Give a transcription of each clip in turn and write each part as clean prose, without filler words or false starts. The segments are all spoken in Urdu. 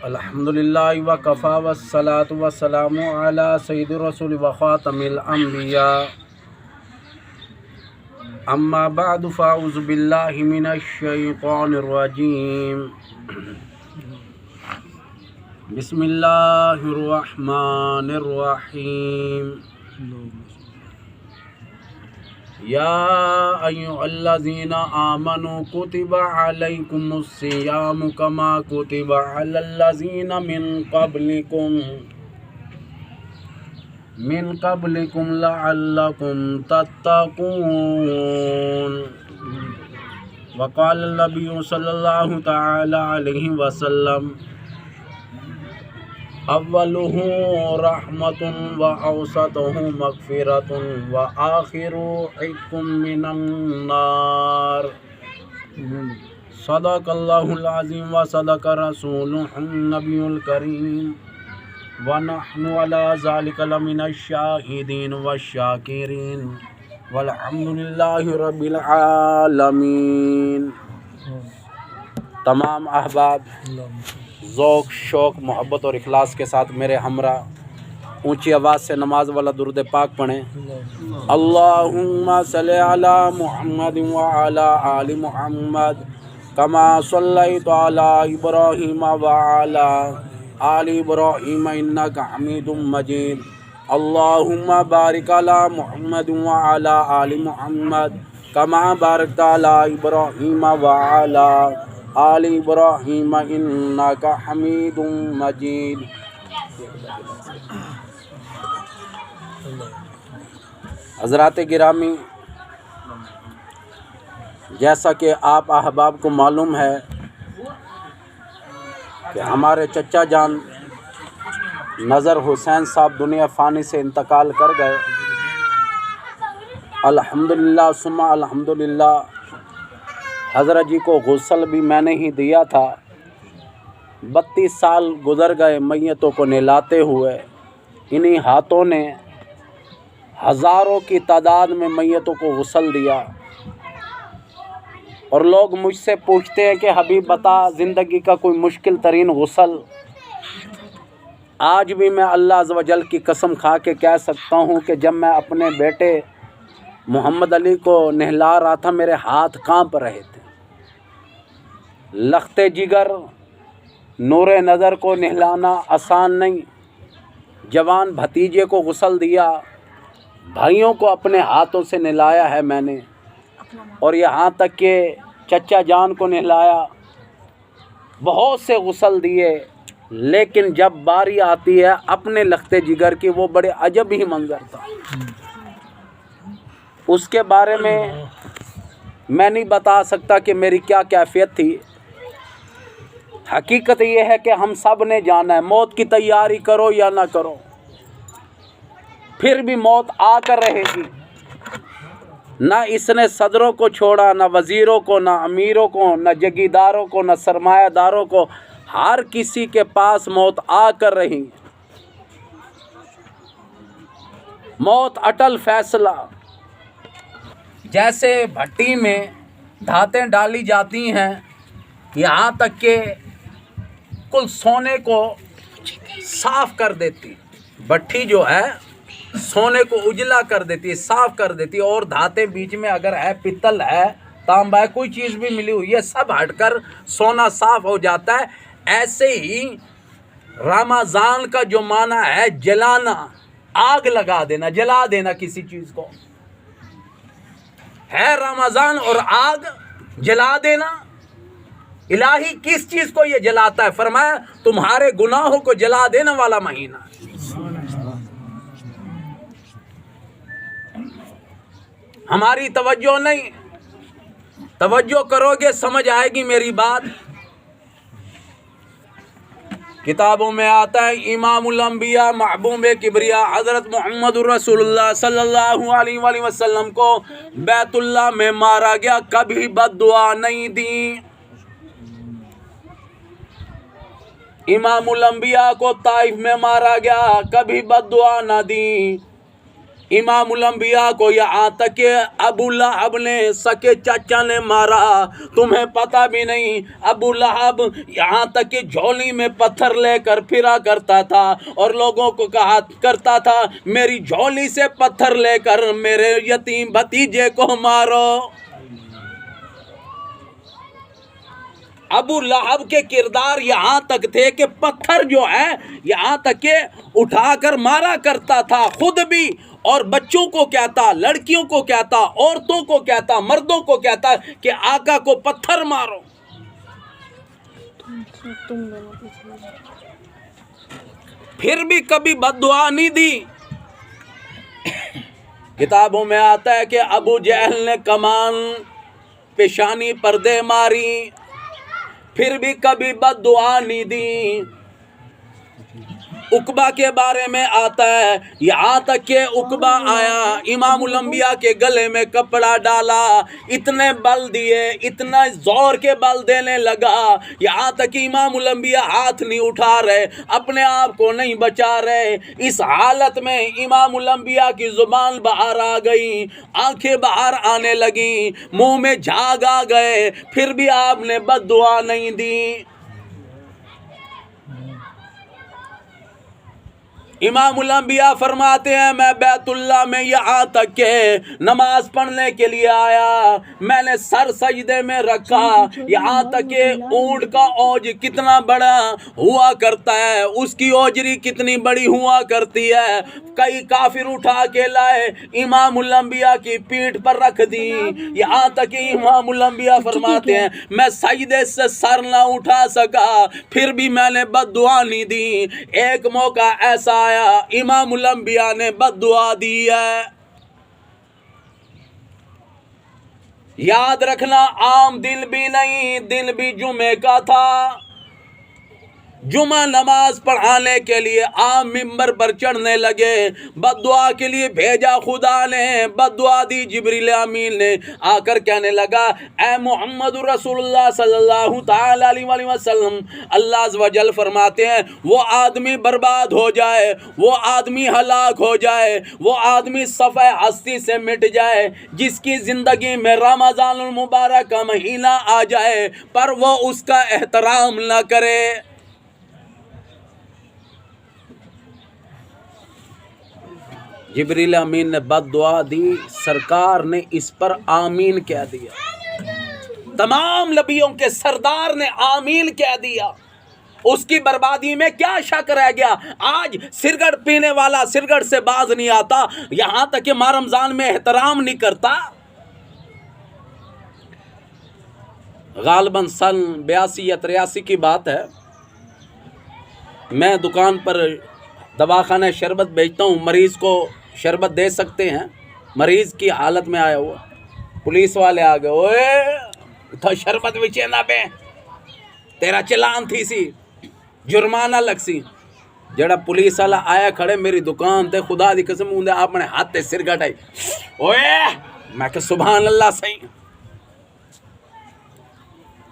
الحمدللہ وکفی والصلاة والسلام علی سید الرسول وخاتم الانبیاء اما بعد فاعوذ باللہ من الشیطان الرجیم بسم اللہ الرحمن الرحیم یا ایھا الذین آمنوا کتب علیکم الصیام کما کتب علی الذین من قبلکم لعلکم تتقون وقال النبی صلی اللہ تعالی علیہ وسلم اولہ رحمۃ واوسطہ مغفرۃ وآخرہ عتق من النار صدق اللہ العظیم وصدق رسولہ النبی الکریم ونحن علی ذلک لمن الشاہدین والشاکرین والحمد للہ رب العالمین۔ تمام احباب ذوق، شوق، محبت اور اخلاص کے ساتھ میرے ہمراہ اونچی آواز سے نماز والا درود پاک پڑھیں۔ اللہم صلی علی محمد وعلی آل محمد کما صلیت علی ابراہیم وعلی آل ابراہیم انک حمید مجید۔ اللہم بارک علی محمد وعلی آل محمد کما بارکت علی ابراہیم وعلی آل ابراہیم انک حمید مجید۔ حضرات گرامی، جیسا کہ آپ احباب کو معلوم ہے کہ ہمارے چچا جان نظر حسین صاحب دنیا فانی سے انتقال کر گئے۔ الحمدللہ ثم الحمدللہ حضرت جی کو غسل بھی میں نے ہی دیا تھا۔ 32 سال گزر گئے میتوں کو نہلاتے ہوئے۔ انہی ہاتھوں نے ہزاروں کی تعداد میں میتوں کو غسل دیا، اور لوگ مجھ سے پوچھتے ہیں کہ حبیب بتا زندگی کا کوئی مشکل ترین غسل۔ آج بھی میں اللہ عز و جل کی قسم کھا کے کہہ سکتا ہوں کہ جب میں اپنے بیٹے محمد علی کو نہلا رہا تھا میرے ہاتھ کانپ رہے تھے۔ لخت جگر نور نظر کو نہلانا آسان نہیں۔ جوان بھتیجے کو غسل دیا، بھائیوں کو اپنے ہاتھوں سے نہلایا ہے میں نے، اور یہاں تک کہ چچا جان کو نہلایا، بہت سے غسل دیے، لیکن جب باری آتی ہے اپنے لخت جگر کی وہ بڑے عجب ہی منظر تھا۔ اس کے بارے میں میں نہیں بتا سکتا کہ میری کیا کیفیت تھی۔ حقیقت یہ ہے کہ ہم سب نے جانا ہے، موت کی تیاری کرو یا نہ کرو، پھر بھی موت آ کر رہے گی۔ نہ اس نے صدروں کو چھوڑا، نہ وزیروں کو، نہ امیروں کو، نہ جگیرداروں کو، نہ سرمایہ داروں کو، ہر کسی کے پاس موت آ کر رہی۔ موت اٹل فیصلہ۔ جیسے بھٹی میں دھاتیں ڈالی جاتی ہیں، یہاں تک کہ کل سونے کو صاف کر دیتی، بھٹی جو ہے سونے کو اجلا کر دیتی، صاف کر دیتی، اور دھاتیں بیچ میں اگر ہے، پتل ہے، تانبا ہے، کوئی چیز بھی ملی ہوئی ہے، سب ہٹ کر سونا صاف ہو جاتا ہے۔ ایسے ہی رمضان کا جو معنی ہے جلانا، آگ لگا دینا، جلا دینا کسی چیز کو، ہے رمضان اور آگ جلا دینا۔ الہی کس چیز کو یہ جلاتا ہے؟ فرمایا تمہارے گناہوں کو جلا دینے والا مہینہ۔ ہماری توجہ نہیں، توجہ کرو گے سمجھ آئے گی میری بات۔ کتابوں میں آتا ہے امام الانبیاء محبوب کبریا حضرت محمد الرسول اللہ صلی اللہ علیہ وآلہ وسلم کو بیت اللہ میں مارا گیا، کبھی بد دعا نہیں دی۔ امام الانبیاء کو طائف میں مارا گیا، کبھی بد دعا نہ دی۔ امام الانبیاء کو یہاں تک کہ ابو لہب نے سکے چچا نے مارا، تمہیں پتہ بھی نہیں۔ ابو لہب یہاں تک کہ جھولی میں پتھر لے کر پھرا کرتا تھا اور لوگوں کو کہا کرتا تھا میری جھولی سے پتھر لے کر میرے یتیم بھتیجے کو مارو۔ ابو لہب کے کردار یہاں تک تھے کہ پتھر جو ہے یہاں تک کہ اٹھا کر مارا کرتا تھا، خود بھی، اور بچوں کو کہتا، لڑکیوں کو کہتا، عورتوں کو کہتا، مردوں کو کہتا کہ آقا کو پتھر مارو۔ پھر بھی کبھی بد دعا نہیں دی۔ کتابوں میں آتا ہے کہ ابو جہل نے کمان پیشانی پر دے ماری، پھر بھی کبھی بد دعا نہیں دی۔ عقبہ کے بارے میں آتا ہے یہاں تک کہ عقبہ آیا، امام الانبیاء کے گلے میں کپڑا ڈالا، اتنے بل دیے، اتنا زور کے بل دینے لگا، یہاں تک کہ امام الانبیاء ہاتھ نہیں اٹھا رہے، اپنے آپ کو نہیں بچا رہے۔ اس حالت میں امام الانبیاء کی زبان باہر آ گئی، آنکھیں باہر آنے لگیں، منہ میں جھاگ آ گئے، پھر بھی آپ نے بد دعا نہیں دی۔ امام الانبیاء فرماتے ہیں میں بیت اللہ میں یہاں تک کہ نماز پڑھنے کے لیے آیا، میں نے سر سجدے میں رکھا، یہاں تک کہ اونٹ کا اوج کتنا بڑا ہوا کرتا ہے، اس کی اوجری کتنی بڑی ہوا کرتی ہے، کئی کافر اٹھا کے لائے، امام الانبیاء کی پیٹھ پر رکھ دی، یہاں تک کہ امام الانبیاء فرماتے ہیں میں سجدے سے سر نہ اٹھا سکا، پھر بھی میں نے بد دعا نہیں دی۔ ایک موقع ایسا آیا امام الانبیاء نے بد دعا دی ہے۔ یاد رکھنا عام دن بھی نہیں، دن بھی جمعے کا تھا، جمعہ نماز پڑھانے کے لیے عام ممبر پر چڑھنے لگے، بد دعا کے لیے بھیجا خدا نے، بد دعا دی جبریل امین نے، آ کر کہنے لگا اے محمد رسول اللہ صلی اللہ تعالی علیہ وسلم، اللہ عز و جل فرماتے ہیں وہ آدمی برباد ہو جائے، وہ آدمی ہلاک ہو جائے، وہ آدمی صفحہ ہستی سے مٹ جائے جس کی زندگی میں رمضان المبارک کا مہینہ آ جائے پر وہ اس کا احترام نہ کرے۔ جبریل امین نے بد دعا دی، سرکار نے اس پر آمین کہہ دیا، تمام نبیوں کے سردار نے آمین کہہ دیا، اس کی بربادی میں کیا شک رہ گیا؟ آج سگریٹ پینے والا سگریٹ سے باز نہیں آتا، یہاں تک کہ ماہ رمضان میں احترام نہیں کرتا۔ غالباً سن 82 یا 83 کی بات ہے، میں دکان پر دواخانہ شربت بیچتا ہوں، مریض کو شربت دے سکتے ہیں، مریض کی حالت میں آیا ہوا، پولیس والے آ گئے، اوے تو شربت بچے نہ پہ تیرا چلان تھی سی، جرمانہ لگ سی۔ جڑا پولیس والا آیا کھڑے میری دکان تے، خدا دی قسم ہوندے اپنے ہاتھ تے سرگٹ آئی، اوے میں کہ سبحان اللہ صحیح،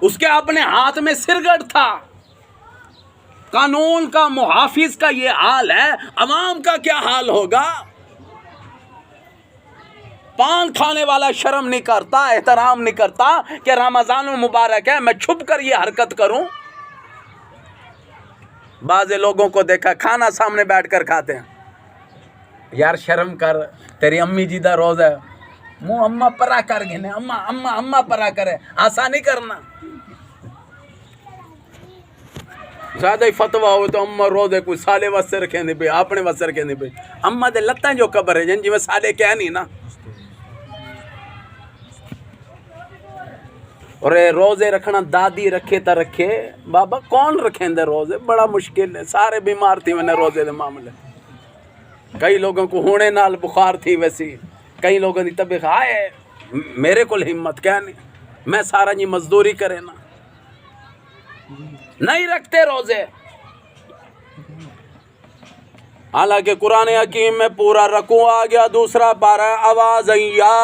اس کے اپنے ہاتھ میں سرگٹ تھا۔ قانون کا محافظ کا یہ حال ہے، عوام کا کیا حال ہوگا؟ پان کھانے والا شرم نہیں کرتا، احترام نہیں کرتا کہ رمضان المبارک ہے میں چھپ کر یہ حرکت کروں۔ بعض لوگوں کو دیکھا کھانا سامنے بیٹھ کر کھاتے ہیں، یار شرم کر، تیری امی جی دا روزہ ہے، منہ اما پرا کر گئے، اما پرا کرے، آسانی کرنا، زیادہ ہی فتوہ ہوئے تو اما رو دے کوئی سالے واسطے رکھیں نہیں بھئی، اپنے واسطے رکھیں نہیں بھئی، اما دے لتاں جو قبر ہے جن جی میں سالے کیا نہیں نا۔ اور روزے رکھنا دادی رکھے تا رکھے، بابا کون رکھیں دے روزے، بڑا مشکل ہے، سارے بیمار تھی میں نے روزے دے معاملے، کئی لوگوں کو ہونے نال بخار تھی ویسی، کئی لوگوں دی طبیعت آئے، میرے کو ہمت کیا نہیں، میں سارا جی مزدوری کرے نا، نہیں رکھتے روزے۔ حالانکہ قرآن حکیم میں پورا رکوع آ گیا، دوسرا پارہ آواز یا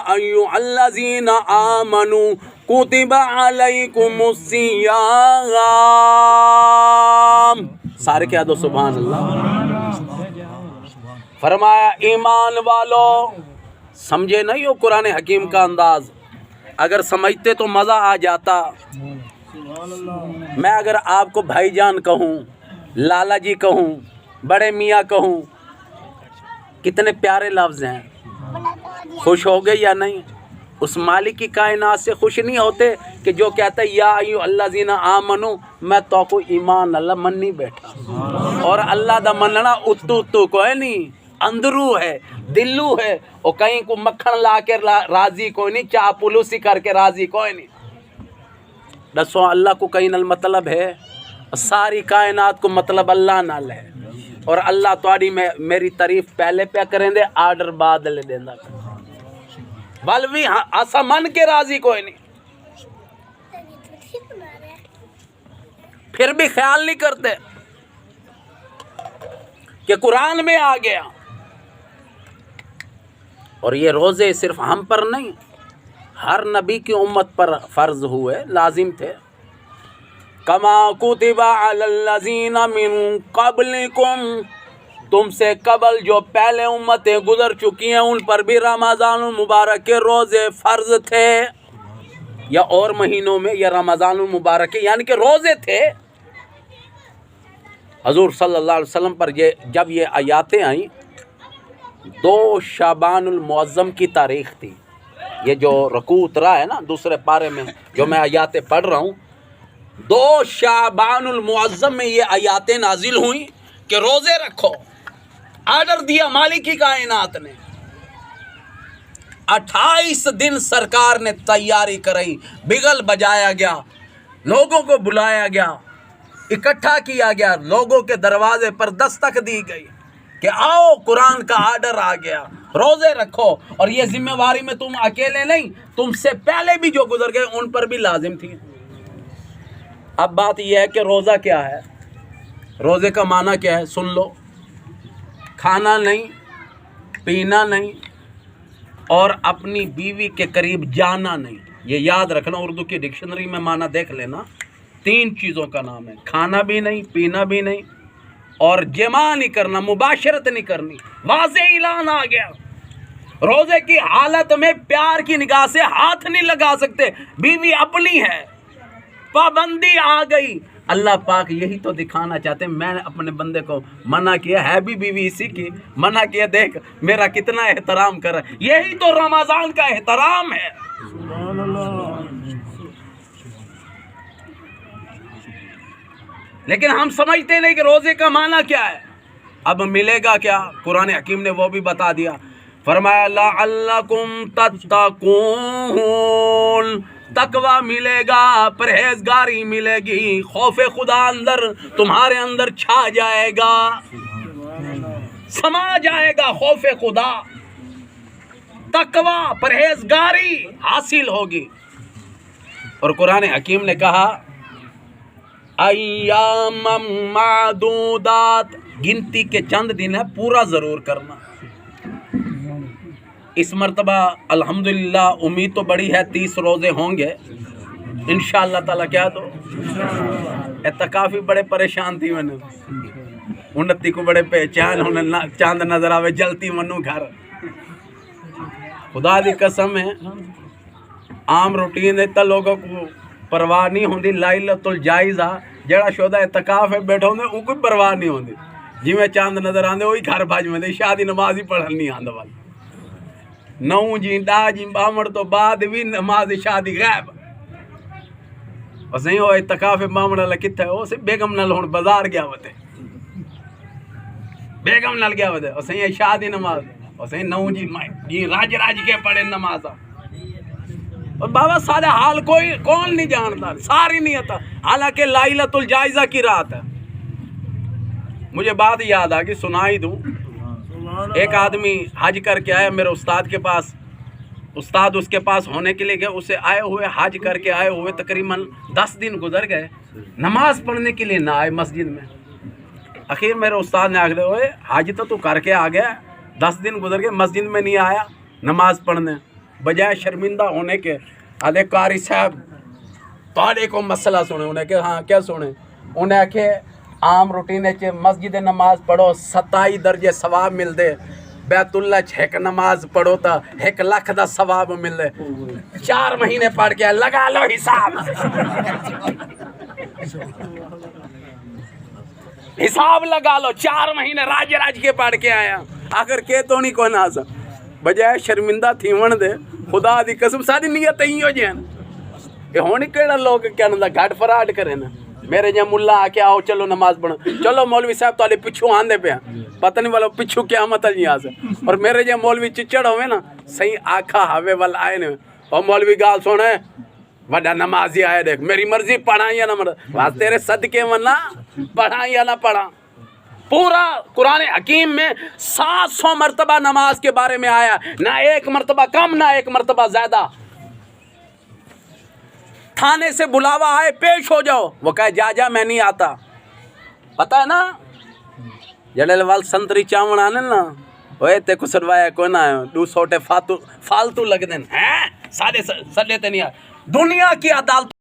ایھا الذین آمنوا کتب علیکم الصیام، سارے کہہ دو سبحان اللہ۔ فرمایا ایمان والو، سمجھے نہیں ہو قرآن حکیم کا انداز؟ اگر سمجھتے تو مزہ آ جاتا۔ میں اگر آپ کو بھائی جان کہوں، لالا جی کہوں، بڑے میاں کہوں، کتنے پیارے لفظ ہیں، خوش ہو گئے یا نہیں؟ اس مالک کی کائنات سے خوش نہیں ہوتے کہ جو کہتا ہے یا ایھا الذین آمنو، میں تو کو ایمان اللہ مننی بیٹھا، اور اللہ دا مننا اتو کوئی نہیں، اندرو ہے، دلو ہے، اور کہیں کو مکھن لا کے راضی کوئی نہیں، چاپلوسی کر کے راضی کوئی نہیں۔ دسو اللہ کو کہیں نال مطلب ہے؟ ساری کائنات کو مطلب اللہ نال ہے، اور اللہ تواڈی میری تعریف پہلے پہ کریں دے، آرڈر بعد لے دیندا، بل بھی اسا من کے راضی کوئی نہیں، پھر بھی خیال نہیں کرتے کہ قرآن میں آ گیا۔ اور یہ روزے صرف ہم پر نہیں، ہر نبی کی امت پر فرض ہوئے، لازم تھے۔ کما کتب علی الذین من قبلکم، تم سے قبل جو پہلے امتیں گزر چکی ہیں ان پر بھی رمضان المبارک کے روزے فرض تھے، یا اور مہینوں میں، یا رمضان المبارک کے یعنی کہ روزے تھے۔ حضور صلی اللہ علیہ وسلم پر جب یہ آیاتیں آئیں، 2 شعبان المعظم کی تاریخ تھی۔ یہ جو رکوع اترا ہے نا دوسرے پارے میں جو میں آیاتیں پڑھ رہا ہوں، 2 شعبان المعظم میں یہ آیاتیں نازل ہوئیں کہ روزے رکھو، آرڈر دیا مالک کی کائنات نے۔ 28 دن سرکار نے تیاری کرائی، بگل بجایا گیا، لوگوں کو بلایا گیا، اکٹھا کیا گیا، لوگوں کے دروازے پر دستک دی گئی کہ آؤ قرآن کا آرڈر آ گیا، روزے رکھو۔ اور یہ ذمہ داری میں تم اکیلے نہیں، تم سے پہلے بھی جو گزر گئے ان پر بھی لازم تھی۔ اب بات یہ ہے کہ روزہ کیا ہے، روزے کا معنی کیا ہے، سن لو۔ کھانا نہیں، پینا نہیں، اور اپنی بیوی کے قریب جانا نہیں۔ یہ یاد رکھنا، اردو کی ڈکشنری میں معنی دیکھ لینا، 3 چیزوں کا نام ہے، کھانا بھی نہیں، پینا بھی نہیں، اور جماع نہیں کرنا، مباشرت نہیں کرنی۔ واضح اعلان آ گیا، روزے کی حالت میں پیار کی نگاہ سے ہاتھ نہیں لگا سکتے، بیوی اپنی ہے، پابندی آ گئی۔ اللہ پاک یہی تو دکھانا چاہتے ہیں، میں نے اپنے بندے کو منع کیا ہے بھی بیوی اسی کی، منع کیا، دیکھ میرا کتنا احترام کر رہا ہے۔ یہی تو رمضان کا احترام ہے۔ سبحان اللہ۔ لیکن ہم سمجھتے نہیں کہ روزے کا معنی کیا ہے۔ اب ملے گا کیا؟ قرآن حکیم نے وہ بھی بتا دیا، فرمایا لعلکم تتقون، تقوی ملے گا، پرہیزگاری ملے گی، خوف خدا اندر تمہارے اندر چھا جائے گا، سما جائے گا خوف خدا، تقوی پرہیزگاری حاصل ہوگی۔ اور قرآن حکیم نے کہا ایام معدودات، گنتی کے چند دن ہے، پورا ضرور کرنا۔ اس مرتبہ الحمدللہ امید تو بڑی ہے 30 روزے ہوں گے انشاءاللہ تعالیٰ۔ کیا تو اعتکافی بڑے پریشان تھی، میں نے 29 کو بڑے پہچان ہونے چاند نظر آوے جلتی منو گھر۔ خدا دی قسم ہے، عام روٹین اتنا لوگوں کو پرواہ نہیں ہوندی، لائلۃ الجائزہ جڑا شودا اعتکاف ہے بیٹھا ہوندے ان کو پرواہ نہیں ہوندی، جی میں چاند نظر آندے وہی گھر بھاج میں شادی نماز ہی پڑھن نہیں آندا والا، 9 جی 10 جی بامڑ تو بعد بھی نماز شادی غائب۔ اسیں وہ اعتکاف بامڑ والا کتھے او سے بیگم نال ہن بازار گیا وتے، بیگم نال گیا وتے اسیں شادی نماز اسیں 9 جی راج کے پڑھے نماز۔ اور بابا سارے حال کون نہیں جانتا، ساری نہیں آتا، حالانکہ لائلۃ الجائزہ کی رات ہے۔ مجھے بات یاد آ گئی، سنائی دوں۔ ایک آدمی حج کر کے آیا میرے استاد کے پاس، استاد اس کے پاس ہونے کے لیے گئے، اسے آئے ہوئے حج کر کے آئے ہوئے تقریباً 10 دن گزر گئے، نماز پڑھنے کے لیے نہ آئے مسجد میں۔ آخر میرے استاد نے آخر ہوئے حج تو کر کے آ گیا، 10 دن گزر گئے مسجد میں نہیں آیا نماز پڑھنے، بجائے شرمندہ ہونے کے آدھے قاری صاحب تھوڑے کو مسئلہ سنے، انہیں کہ ہاں کیا سنے، انہیں کہ عام روٹین مسجد نماز پڑھو 27 درجے ثواب مل دے، بیت اللہ ایک نماز پڑھو تا 1 لاکھ دا ثواب مل دے، 4 مہینے پڑھ کے لگا لو حساب، حساب لگا لو، 4 مہینے راج کے پڑھ کے آیا، آخر کے تو نہیں کوئی ناز بجائے شرمندہ تھی ون دے خدا دی قسم ساری نیت ہی ہو جائیں یہ ہونی کیڑا لوگ کیا نہ گھٹ فراڈ کریں نا میرے جہاں ملا آ کے آؤ چلو نماز پڑھو، چلو مولوی صاحب تو پچھو آندے پہ پتہ نہیں والا پچھو کیا مت نہیں آ سکے، اور میرے جہاں مولوی چچڑ ہوئے نا صحیح آکھا ہوئے والا آئے نے اور مولوی گال سونے وڈا نمازی آئے دیکھ میری مرضی پڑھا یا نہ پڑھا، تیرے صدقے ونا پڑھا یا نہ پڑھا۔ پورا قرآن حکیم میں 700 مرتبہ نماز کے بارے میں آیا، نہ 1 مرتبہ کم نہ 1 مرتبہ زیادہ۔ تھانے سے بلاوا آئے پیش ہو جاؤ، وہ کہے جا میں نہیں آتا، پتہ ہے نا جڑے وال سنتری چاون آنے نا اوے تے کو سروایا کوئی نہ ہے 200 فالتو لگ دین ہیں سارے سلے تے نہیں دنیا کی عدالت